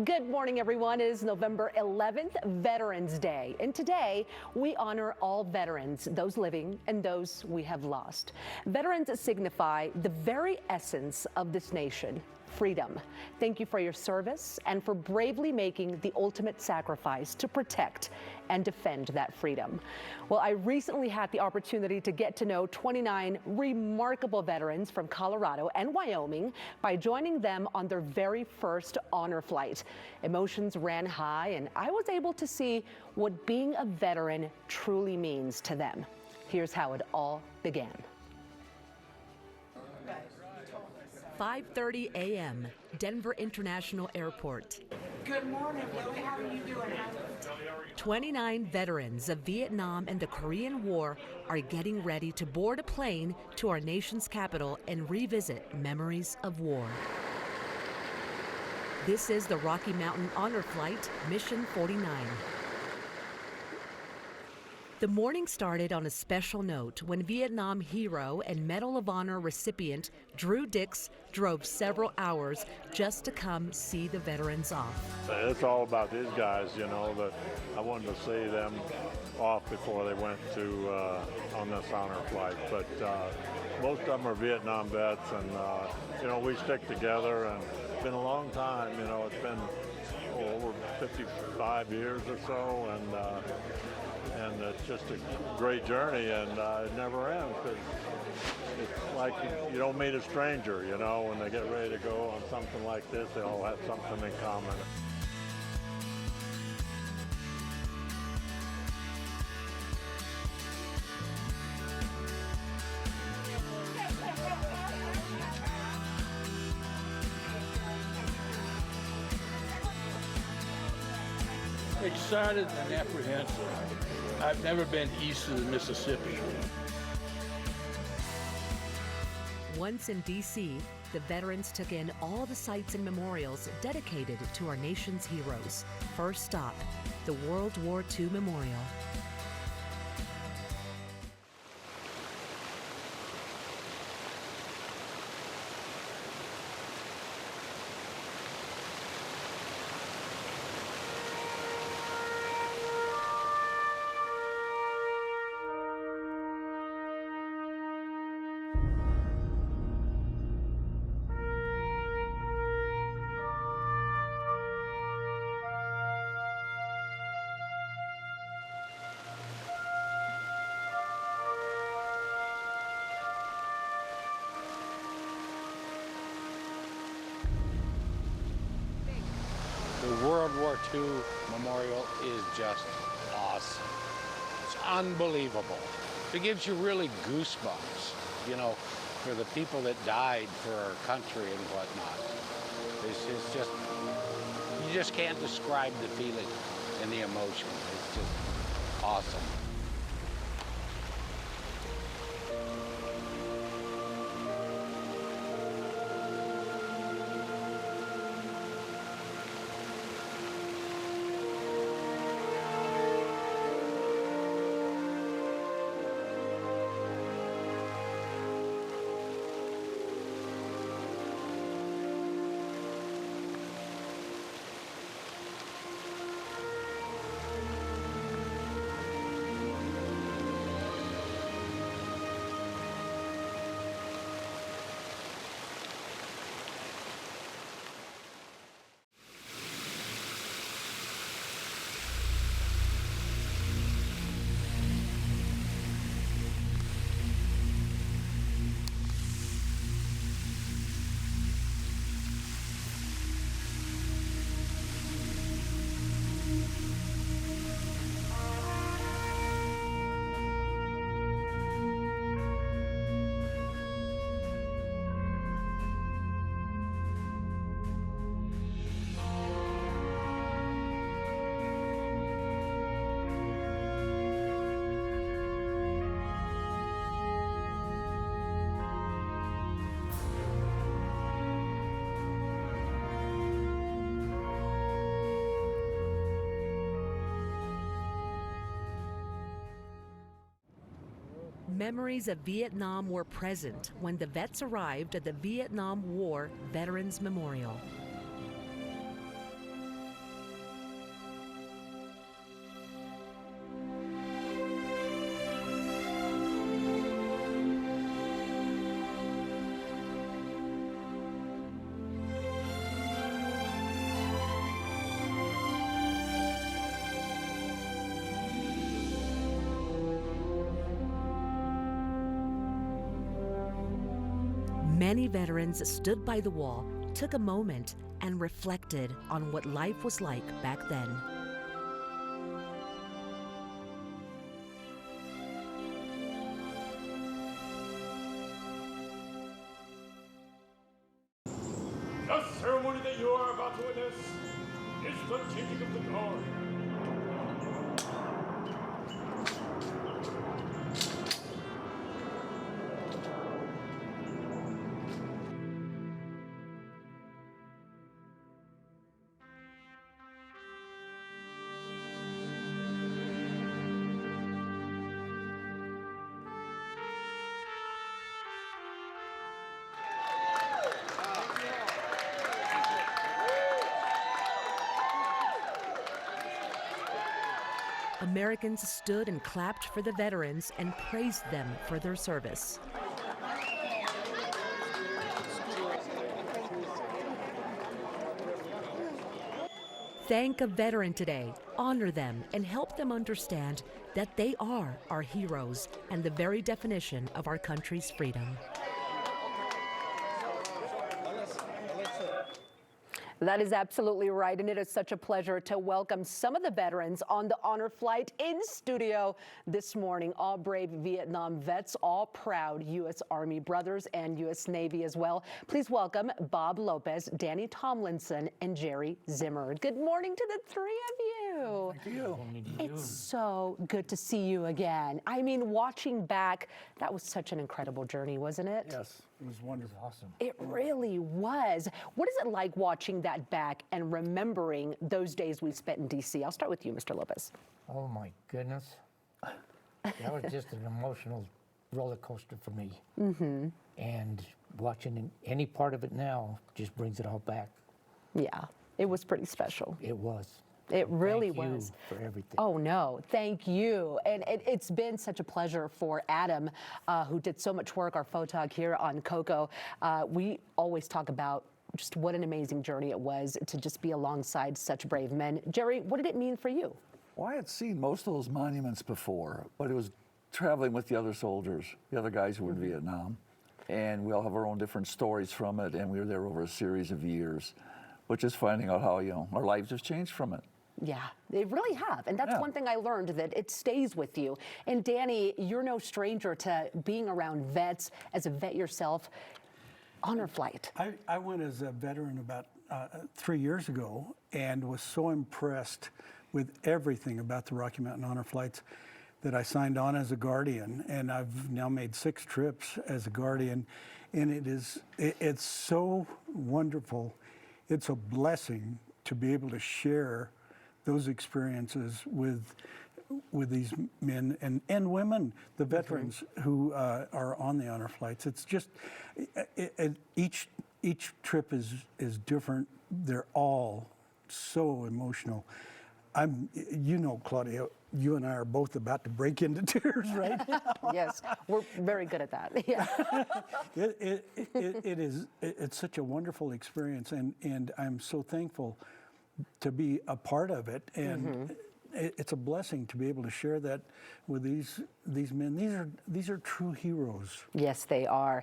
Good morning, everyone. It is November 11th, Veterans Day. And today, we honor all veterans, those living and those we have lost. Veterans signify the very essence of this nation, freedom. Thank you for your service and for bravely making the ultimate sacrifice to protect and defend that freedom. Well, I recently had the opportunity to get to know 29 remarkable veterans from Colorado and Wyoming by joining them on their very first honor flight. Emotions ran high, and I was able to see what being a veteran truly means to them. Here's how it all began. 5:30 a.m., Denver International Airport. Good morning, Billy. How are you doing? 29 veterans of Vietnam and the Korean War are getting ready to board a plane to our nation's capital and revisit memories of war. This is the Rocky Mountain Honor Flight, Mission 49. The morning started on a special note when Vietnam hero and Medal of Honor recipient Drew Dix drove several hours just to come see the veterans off. It's all about these guys, you know, that I wanted to see them off before they went to on this honor flight. But most of them are Vietnam vets, and you know, we stick together, and it's been a long time. You know, it's been over 55 years or so, and it's just a great journey, and it never ends. It's like you don't meet a stranger, you know, when they get ready to go on something like this, they all have something in common. Excited and apprehensive. I've never been east of the Mississippi. Once in D.C., the veterans took in all the sites and memorials dedicated to our nation's heroes. First stop, the World War II Memorial. The World War II Memorial is just awesome. It's unbelievable. It gives you really goosebumps, you know, for the people that died for our country and whatnot. It's just, you just can't describe the feeling and the emotion. It's just awesome. Memories of Vietnam were present when the vets arrived at the Vietnam War Veterans Memorial. Many veterans stood by the wall, took a moment, and reflected on what life was like back then. The ceremony that you are about to witness is the changing of the guard. Americans stood and clapped for the veterans and praised them for their service. Thank a veteran today, honor them, and help them understand that they are our heroes and the very definition of our country's freedom. That is absolutely right, and it is such a pleasure to welcome some of the veterans on the honor flight in studio this morning. All brave Vietnam vets, all proud U.S. Army brothers and U.S. Navy as well. Please welcome Bob Lopez, Danny Tomlinson, and Jerry Zimmer. Good morning to the three of you. Thank you. It's so good to see you again. I mean, watching back, that was such an incredible journey, wasn't it? Yes, it was wonderful. Awesome. It really was. What is it like watching that back and remembering those days we spent in D.C.? I'll start with you, Mr. Lopez. Oh my goodness. That was just an emotional roller coaster for me. Mm-hmm. And watching any part of it now just brings it all back. Yeah, it was pretty special. It was. It really Thank was. you for everything. Oh, no, thank you. And it's been such a pleasure for Adam, who did so much work, our photog here on Coco. We always talk about just what an amazing journey it was to just be alongside such brave men. Jerry, what did it mean for you? Well, I had seen most of those monuments before, but it was traveling with the other soldiers, the other guys who were in Vietnam. And we all have our own different stories from it, and we were there over a series of years. But just finding out how, our lives have changed from it. Yeah, they really have. And that's one thing I learned, that it stays with you. And Danny, you're no stranger to being around vets. As a vet yourself, honor flight. I went as a veteran about 3 years ago and was so impressed with everything about the Rocky Mountain Honor Flights that I signed on as a guardian. And I've now made 6 trips as a guardian. And it's so wonderful. It's a blessing to be able to share those experiences with these men and women, the veterans who are on the honor flights. It's just each trip is different. They're all so emotional. Claudia, you and I are both about to break into tears, right? Yes, we're very good at that. Yeah. It's such a wonderful experience, and I'm so thankful to be a part of it, and it's a blessing to be able to share that with these men. These are true heroes. Yes, they are.